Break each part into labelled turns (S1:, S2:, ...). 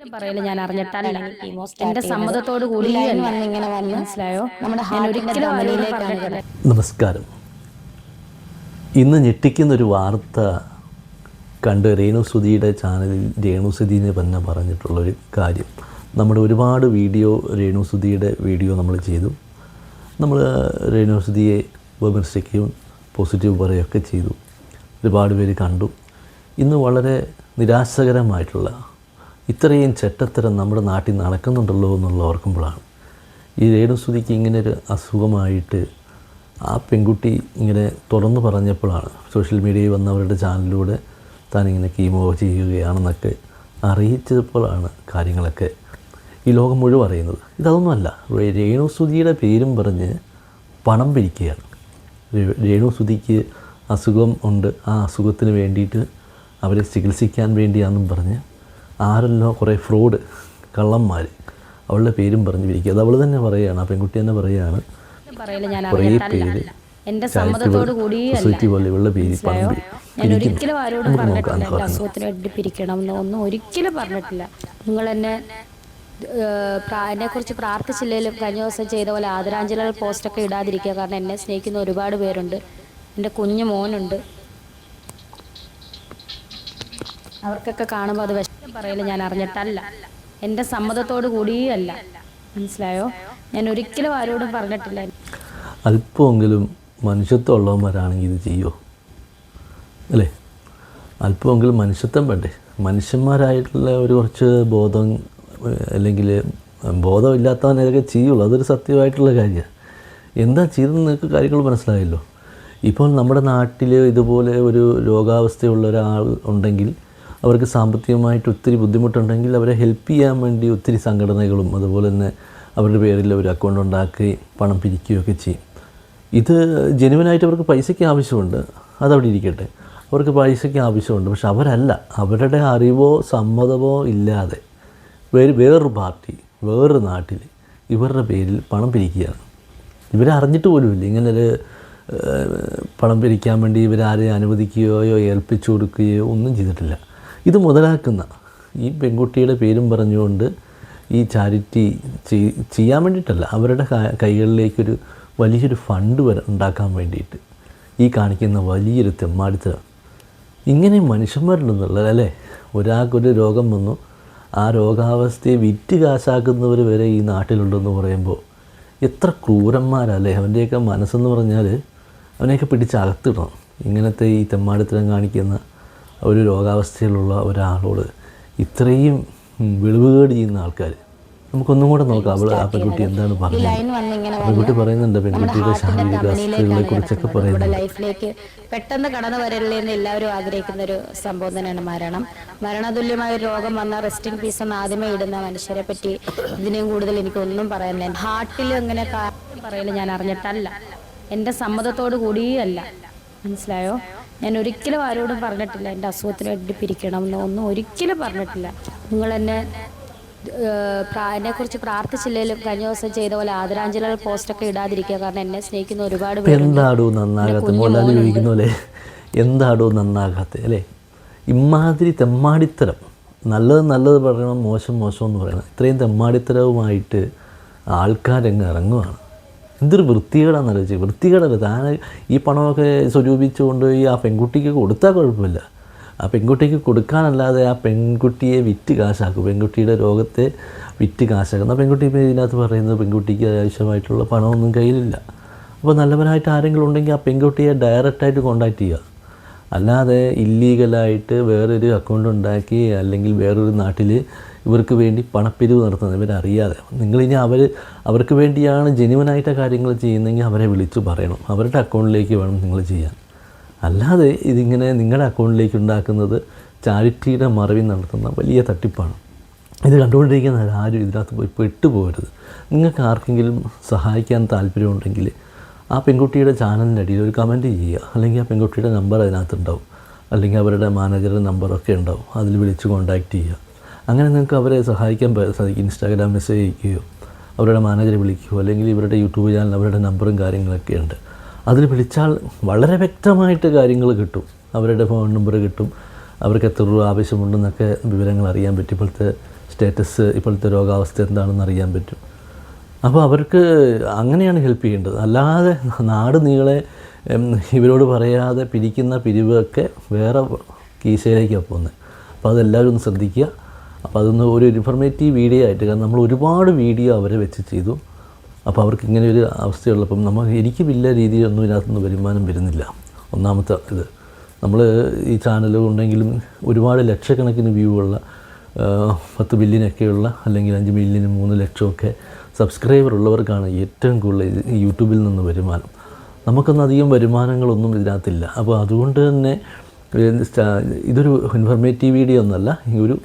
S1: പറയല് ഞാൻ അറിഞ്ഞിട്ടല്ല എന്റെ സമ്മതത്തോടു കൂടി മനസ്സിലായോ? ഞാൻ ഒരിക്കലും ആരോടും പറഞ്ഞിട്ടില്ല.
S2: നമസ്കാരം. ഇന്ന് ഞെട്ടിക്കുന്നൊരു വാർത്ത കണ്ട് രേണുസുധിയുടെ ചാനലിൽ രേണുസുധീനെ തന്നെ പറഞ്ഞിട്ടുള്ളൊരു കാര്യം. നമ്മുടെ ഒരുപാട് രേണുസുധിയുടെ വീഡിയോ നമ്മൾ ചെയ്തു. നമ്മൾ രേണുസുധിയെ വിമർശിക്കുകയും പോസിറ്റീവ് പറയുകയൊക്കെ ചെയ്തു. ഒരുപാട് പേര് കണ്ടു. ഇന്ന് വളരെ നിരാശകരമായിട്ടുള്ള ഇത്രയും ചെറ്റത്തരം നമ്മുടെ നാട്ടിൽ നടക്കുന്നുണ്ടല്ലോ എന്നുള്ള ഓർക്കുമ്പോഴാണ് ഈ രേണുസുധിക്ക് ഇങ്ങനൊരു അസുഖമായിട്ട് ആ പെൺകുട്ടി ഇങ്ങനെ തുറന്നു പറഞ്ഞപ്പോഴാണ് സോഷ്യൽ മീഡിയയിൽ വന്നവരുടെ ചാനലിലൂടെ താനിങ്ങനെ കീമോ ചെയ്യുകയാണെന്നൊക്കെ അറിയിച്ചപ്പോഴാണ് കാര്യങ്ങളൊക്കെ ഈ ലോകം മുഴുവൻ അറിയുന്നത്. ഇതൊന്നുമല്ല, രേണുസുധിയുടെ പേരും പറഞ്ഞ് പണം പിരിക്കുകയാണ്. രേണുസുധിക്ക് അസുഖം ഉണ്ട്, ആ അസുഖത്തിന് വേണ്ടിയിട്ട് അവരെ ചികിത്സിക്കാൻ വേണ്ടിയാണെന്നും പറഞ്ഞ് ആരെല്ലോ കുറേ ഫ്രോഡ് കള്ളന്മാർ അവളുടെ പേരും പറഞ്ഞ് പിരിക്കുക. അത് അവൾ തന്നെ പറയുകയാണ്, ആ പെൺകുട്ടി തന്നെ പറയുകയാണ്, കുറേ പേര്
S1: എന്റെ സമ്മതത്തോടു കൂടി
S2: സൊസൈറ്റി പോലെ ഇവളുടെ പേര് പണം
S1: ഞാൻ ഒരിക്കലും ആരോടും പറഞ്ഞിട്ടില്ല. എന്റെ അസുഖത്തിന് വേണ്ടി പിരിക്കണം എന്നൊന്നും ഒരിക്കലും പറഞ്ഞിട്ടില്ല. നിങ്ങൾ എന്നെ കുറിച്ച് പ്രാർത്ഥിച്ചില്ലെങ്കിലും കഴിഞ്ഞ ദിവസം ചെയ്ത പോലെ ആദരാഞ്ജലികൾ പോസ്റ്റൊക്കെ ഇടാതിരിക്കുക. കാരണം എന്നെ സ്നേഹിക്കുന്ന ഒരുപാട് പേരുണ്ട്. എൻ്റെ കുഞ്ഞു മോനുണ്ട്. അവർക്കൊക്കെ കാണുമ്പോൾ അത് വിഷമം പറയല് ഞാൻ അറിഞ്ഞിട്ടല്ല, എൻ്റെ സമ്മതത്തോടു കൂടിയല്ല. മനസ്സിലായോ? ഞാൻ ഒരിക്കലും ആരോടും പറഞ്ഞിട്ടില്ല.
S2: അല്പമെങ്കിലും മനുഷ്യത്വമുള്ളവന്മാരാണെങ്കിൽ ഇത് ചെയ്യുമോ അല്ലേ? അല്പമെങ്കിലും മനുഷ്യത്വം വേണ്ടേ? മനുഷ്യന്മാരായിട്ടുള്ള ഒരു കുറച്ച് ബോധം, അല്ലെങ്കിൽ ബോധമില്ലാത്തവനൊക്കെ ചെയ്യുള്ളൂ. അതൊരു സത്യമായിട്ടുള്ള കാര്യമാണ്. എന്താ ചെയ്തെന്ന് നിങ്ങൾക്ക് കാര്യങ്ങൾ മനസ്സിലായല്ലോ. ഇപ്പോൾ നമ്മുടെ നാട്ടിൽ ഇതുപോലെ ഒരു രോഗാവസ്ഥയുള്ള ഒരാൾ ഉണ്ടെങ്കിൽ, അവർക്ക് സാമ്പത്തികമായിട്ട് ഒത്തിരി ബുദ്ധിമുട്ടുണ്ടെങ്കിൽ അവരെ ഹെൽപ്പ് ചെയ്യാൻ വേണ്ടി ഒത്തിരി സംഘടനകളും അതുപോലെ തന്നെ അവരുടെ പേരിൽ ഒരു അക്കൗണ്ട് ഉണ്ടാക്കി പണം പിരിക്കുകയൊക്കെ ചെയ്യും. ഇത് ജെനുവിനായിട്ട് അവർക്ക് പൈസയ്ക്ക് ആവശ്യമുണ്ട്, അതവിടെ ഇരിക്കട്ടെ, അവർക്ക് പൈസയ്ക്ക് ആവശ്യമുണ്ട്. പക്ഷെ അവരല്ല, അവരുടെ അറിവോ സമ്മതമോ ഇല്ലാതെ വേറൊരു പാർട്ടി വേറൊരു നാട്ടിൽ ഇവരുടെ പേരിൽ പണം പിരിക്കുകയാണ്. ഇവരെ അറിഞ്ഞിട്ട് പോലുമില്ല ഇങ്ങനൊരു പണം പിരിക്കാൻ വേണ്ടി ഇവരാരെയും അനുവദിക്കുകയോ ഏൽപ്പിച്ചു കൊടുക്കുകയോ ഒന്നും ചെയ്തിട്ടില്ല. ഇത് മുതലാക്കുന്ന ഈ പെൺകുട്ടിയുടെ പേരും പറഞ്ഞുകൊണ്ട് ഈ ചാരിറ്റി ചെയ്യാൻ വേണ്ടിയിട്ടല്ല, അവരുടെ കൈകളിലേക്കൊരു വലിയൊരു ഫണ്ട് ഉണ്ടാക്കാൻ വേണ്ടിയിട്ട് ഈ കാണിക്കുന്ന വലിയൊരു തെമ്മാടിത്തരം. ഇങ്ങനെ മനുഷ്യന്മാരുണ്ടെന്നുള്ളത് അല്ലേ? ഒരാൾക്കൊരു രോഗം വന്നു, ആ രോഗാവസ്ഥയെ വിറ്റ് കാശാക്കുന്നവർ വരെ ഈ നാട്ടിലുണ്ടെന്ന് പറയുമ്പോൾ എത്ര ക്രൂരന്മാരല്ലേ? അവൻ്റെയൊക്കെ മനസ്സെന്ന് പറഞ്ഞാൽ അവനെയൊക്കെ പിടിച്ചകത്തിടണം. ഇങ്ങനത്തെ ഈ തെമ്മാടിത്തരം കാണിക്കുന്ന ഒരു രോഗാവസ്ഥയിലുള്ള ഒരാളോട് ഇത്രയും വിളിവുകേട് ചെയ്യുന്ന ആൾക്കാർ. നമുക്കൊന്നും കൂടെ നോക്കാം ആ പെൺകുട്ടി എന്താണ് പറയുന്നത്. പെൺകുട്ടി പറയുന്നുണ്ട്, പെൺകുട്ടിയുടെ ശാരീരിക അസുഖങ്ങളെ കുറിച്ചൊക്കെ പറയുന്നത്.
S1: ലൈഫിലേക്ക് പെട്ടെന്ന് കടന്നു വരല്ലെന്ന് എല്ലാവരും ആഗ്രഹിക്കുന്ന ഒരു സംഭവം തന്നെയാണ് മരണം. മരണതുല്യമായ ഒരു രോഗം വന്ന റെസ്റ്റിംഗ് പീസ് എന്ന് ആദ്യമേ ഇടുന്ന മനുഷ്യരെ പറ്റി ഇതിനും കൂടുതൽ എനിക്കൊന്നും പറയാനില്ല. ഹാർട്ടിൽ അങ്ങനെ പറയല് ഞാൻ അറിഞ്ഞിട്ടല്ല, എൻ്റെ സമ്മതത്തോടു കൂടിയല്ല. മനസ്സിലായോ? ഞാൻ ഒരിക്കലും ആരോടും പറഞ്ഞിട്ടില്ല എൻ്റെ അസുഖത്തിന് വേണ്ടി പിരിക്കണം എന്നൊന്നും ഒരിക്കലും പറഞ്ഞിട്ടില്ല. നിങ്ങൾ എന്നെ കുറിച്ച് പ്രാർത്ഥിച്ചില്ലെങ്കിലും കഴിഞ്ഞ ദിവസം ചെയ്ത പോലെ ആദരാഞ്ജലികൾ പോസ്റ്റൊക്കെ ഇടാതിരിക്കുക. കാരണം എന്നെ സ്നേഹിക്കുന്ന ഒരുപാട് പേര്.
S2: എന്താടോ നന്നാകാത്ത മോലാലി ചോദിക്കുന്ന പോലെ, എന്താടോ നന്നാകാത്ത അല്ലേ? ഇമാതിരി തെമ്മാടിത്തരം, നല്ലത് പറയണം, മോശം എന്ന് പറയണം. ഇത്രയും തെമ്മാടിത്തരവുമായിട്ട് ആൾക്കാരങ്ങ് ഇറങ്ങുകയാണ്. എന്തൊരു വൃത്തികേടാണെന്ന് ആലോചിച്ച്. വൃത്തികേടല്ല. താൻ ഈ പണമൊക്കെ സ്വരൂപിച്ചുകൊണ്ട് ഈ ആ പെൺകുട്ടിക്ക് കൊടുത്താൽ കുഴപ്പമില്ല. ആ പെൺകുട്ടിക്ക് കൊടുക്കാനല്ലാതെ ആ പെൺകുട്ടിയെ വിറ്റ് കാശാക്കും, പെൺകുട്ടിയുടെ രോഗത്തെ വിറ്റ് കാശാക്കും. ആ പെൺകുട്ടി ഇപ്പോൾ ഇതിനകത്ത് പറയുന്നത് പെൺകുട്ടിക്ക് ആവശ്യമായിട്ടുള്ള പണമൊന്നും കയ്യിലില്ല. അപ്പോൾ നല്ലവരായിട്ട് ആരെങ്കിലും ഉണ്ടെങ്കിൽ ആ പെൺകുട്ടിയെ ഡയറക്റ്റായിട്ട് കോൺടാക്റ്റ് ചെയ്യുക. അല്ലാതെ ഇല്ലീഗലായിട്ട് വേറൊരു അക്കൗണ്ട് ഉണ്ടാക്കി അല്ലെങ്കിൽ വേറൊരു നാട്ടിൽ ഇവർക്ക് വേണ്ടി പണപ്പിരിവ് നടത്തുന്നത് ഇവരറിയാതെ. നിങ്ങളിനി അവർക്ക് വേണ്ടിയാണ് ജെന്യുവനായിട്ട് കാര്യങ്ങൾ ചെയ്യുന്നതെങ്കിൽ അവരെ വിളിച്ചു പറയണം, അവരുടെ അക്കൗണ്ടിലേക്ക് വേണം നിങ്ങൾ ചെയ്യാൻ. അല്ലാതെ ഇതിങ്ങനെ നിങ്ങളുടെ അക്കൗണ്ടിലേക്ക് ഉണ്ടാക്കുന്നത് ചാരിറ്റിയുടെ മറവിൽ നടത്തുന്ന വലിയ തട്ടിപ്പാണ്. ഇത് കണ്ടുകൊണ്ടിരിക്കുന്ന ആരും ഇതിനകത്ത് പോയി പെട്ടുപോകരുത്. നിങ്ങൾക്ക് ആർക്കെങ്കിലും സഹായിക്കാൻ താല്പര്യമുണ്ടെങ്കിൽ ആ പെൺകുട്ടിയുടെ ചാനലിൻ്റെ അടിയിൽ ഒരു കമൻറ്റ് ചെയ്യുക, അല്ലെങ്കിൽ ആ പെൺകുട്ടിയുടെ നമ്പർ അതിനകത്തുണ്ടാവും, അല്ലെങ്കിൽ അവരുടെ മാനേജറുടെ നമ്പറൊക്കെ ഉണ്ടാവും, അതിൽ വിളിച്ച് കോൺടാക്റ്റ് ചെയ്യുക. അങ്ങനെ നിങ്ങൾക്ക് അവരെ സഹായിക്കാൻ സാധിക്കും. ഇൻസ്റ്റാഗ്രാം മെസ്സേജ് അയക്കുകയോ അവരുടെ മാനേജറെ വിളിക്കുകയോ, അല്ലെങ്കിൽ ഇവരുടെ യൂട്യൂബ് ചാനൽ അവരുടെ നമ്പറും കാര്യങ്ങളൊക്കെ ഉണ്ട്, അതിൽ വിളിച്ചാൽ വളരെ വ്യക്തമായിട്ട് കാര്യങ്ങൾ കിട്ടും. അവരുടെ ഫോൺ നമ്പർ കിട്ടും, അവർക്ക് എത്ര രൂപ ആവശ്യമുണ്ടെന്നൊക്കെ വിവരങ്ങൾ അറിയാൻ പറ്റും. ഇപ്പോഴത്തെ സ്റ്റേറ്റസ്, ഇപ്പോഴത്തെ രോഗാവസ്ഥ എന്താണെന്ന് അറിയാൻ പറ്റും. അപ്പോൾ അവർക്ക് അങ്ങനെയാണ് ഹെൽപ്പ് ചെയ്യേണ്ടത്. അല്ലാതെ നാട് നീളെ ഇവരോട് പറയാതെ പിരിക്കുന്ന പിരിവൊക്കെ വേറെ കീശയിലേക്കാണ് പോകുന്നത്. അപ്പോൾ അതെല്ലാവരും ഒന്ന് ശ്രദ്ധിക്കുക. അപ്പോൾ അതൊന്ന് ഒരു ഇൻഫർമേറ്റീവ് വീഡിയോ ആയിട്ട്, കാരണം നമ്മൾ ഒരുപാട് വീഡിയോ അവരെ വെച്ച് ചെയ്തു. അപ്പോൾ അവർക്ക് ഇങ്ങനെ ഒരു അവസ്ഥയുള്ളപ്പം എനിക്ക് വലിയ രീതിയിലൊന്നും ഇതിനകത്തുനിന്ന് വരുമാനം വരുന്നില്ല. ഒന്നാമത്തെ ഇത്, നമ്മൾ ഈ ചാനൽ ഉണ്ടെങ്കിലും ഒരുപാട് ലക്ഷക്കണക്കിന് വ്യൂ ഉള്ള 10 ബില്യനൊക്കെയുള്ള അല്ലെങ്കിൽ 5 മില്യനും 3 ലക്ഷമൊക്കെ സബ്സ്ക്രൈബർ ഉള്ളവർക്കാണ് ഏറ്റവും കൂടുതൽ ഈ യൂട്യൂബിൽ നിന്ന് വരുമാനം. നമുക്കൊന്നും അധികം വരുമാനങ്ങളൊന്നും ഇതിനകത്തില്ല. അപ്പോൾ അതുകൊണ്ട് തന്നെ ഇതൊരു ഇൻഫർമേറ്റീവ് വീഡിയോ ഒന്നല്ല,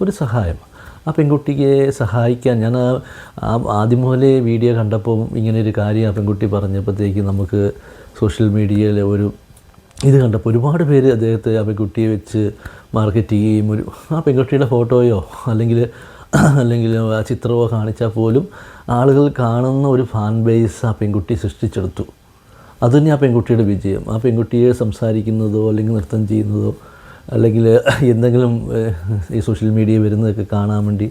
S2: ഒരു സഹായം. ആ പെൺകുട്ടിയെ സഹായിക്കാൻ ഞാൻ ആദ്യം മുതലേ വീഡിയോ കണ്ടപ്പോൾ ഇങ്ങനെ ഒരു കാര്യം ആ പെൺകുട്ടി പറഞ്ഞപ്പോഴത്തേക്ക് നമുക്ക് സോഷ്യൽ മീഡിയയിൽ ഇത് കണ്ടപ്പോൾ ഒരുപാട് പേര് അദ്ദേഹത്തെ ആ പെൺകുട്ടിയെ വെച്ച് മാർക്കറ്റ് ചെയ്യുകയും ആ പെൺകുട്ടിയുടെ ഫോട്ടോയോ അല്ലെങ്കിൽ ആ ചിത്രമോ കാണിച്ചാൽ പോലും ആളുകൾ കാണുന്ന ഒരു ഫാൻ ബേസ് ആ പെൺകുട്ടി സൃഷ്ടിച്ചെടുത്തു. അതുതന്നെ ആ പെൺകുട്ടിയുടെ വിജയം. ആ പെൺകുട്ടിയെ സംസാരിക്കുന്നതോ അല്ലെങ്കിൽ നൃത്തം ചെയ്യുന്നതോ അല്ലെങ്കിൽ എന്തെങ്കിലും ഈ സോഷ്യൽ മീഡിയ വരുന്നതൊക്കെ കാണാൻ വേണ്ടി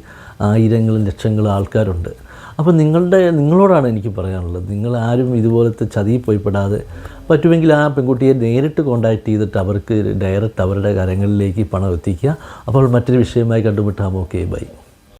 S2: ആയിരങ്ങളും ലക്ഷങ്ങളും ആൾക്കാരുണ്ട്. അപ്പോൾ നിങ്ങളോടാണ് എനിക്ക് പറയാനുള്ളത്, നിങ്ങളാരും ഇതുപോലത്തെ ചതിയിൽ പോയിപ്പെടാതെ പറ്റുമെങ്കിൽ ആ പെൺകുട്ടിയെ നേരിട്ട് കോൺടാക്റ്റ് ചെയ്തിട്ട് അവർക്ക് ഡയറക്റ്റ് അവരുടെ കരങ്ങളിലേക്ക് പണം എത്തിക്കുക. അപ്പോൾ മറ്റൊരു വിഷയമായി കണ്ടുമുട്ടാം. Okay, by.